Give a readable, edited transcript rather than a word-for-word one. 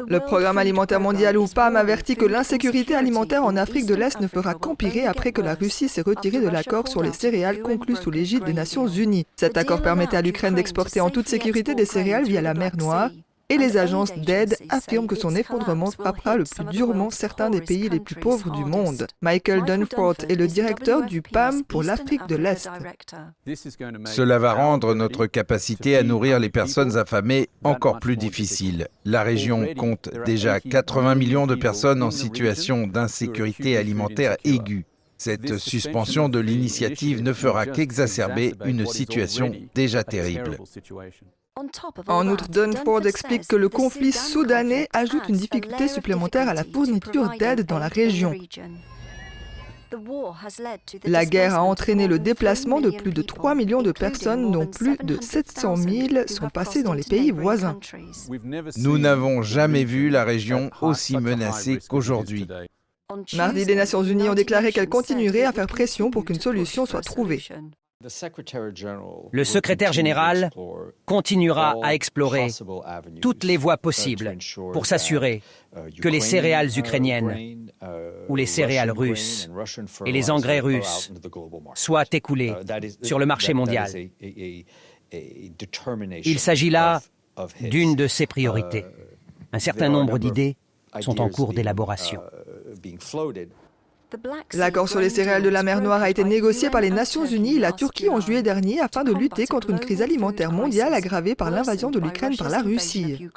Le Programme alimentaire mondial ou PAM avertit que l'insécurité alimentaire en Afrique de l'Est ne fera qu'empirer après que la Russie s'est retirée de l'accord sur les céréales conclu sous l'égide des Nations Unies. Cet accord permettait à l'Ukraine d'exporter en toute sécurité des céréales via la mer Noire. Et les agences d'aide affirment que son effondrement frappera le plus durement certains des pays les plus pauvres du monde. Michael Dunford est le directeur du PAM pour l'Afrique de l'Est. Cela va rendre notre capacité à nourrir les personnes affamées encore plus difficile. La région compte déjà 80 millions de personnes en situation d'insécurité alimentaire aiguë. Cette suspension de l'initiative ne fera qu'exacerber une situation déjà terrible. En outre, Dunford explique que le conflit soudanais ajoute une difficulté supplémentaire à la fourniture d'aide dans la région. La guerre a entraîné le déplacement de plus de 3 millions de personnes, dont plus de 700 000 sont passées dans les pays voisins. Nous n'avons jamais vu la région aussi menacée qu'aujourd'hui. Mardi, les Nations Unies ont déclaré qu'elles continueraient à faire pression pour qu'une solution soit trouvée. Le secrétaire général continuera à explorer toutes les voies possibles pour s'assurer que les céréales ukrainiennes ou les céréales russes et les engrais russes soient écoulés sur le marché mondial. Il s'agit là d'une de ses priorités. Un certain nombre d'idées sont en cours d'élaboration. L'accord sur les céréales de la mer Noire a été négocié par les Nations Unies et la Turquie en juillet dernier afin de lutter contre une crise alimentaire mondiale aggravée par l'invasion de l'Ukraine par la Russie.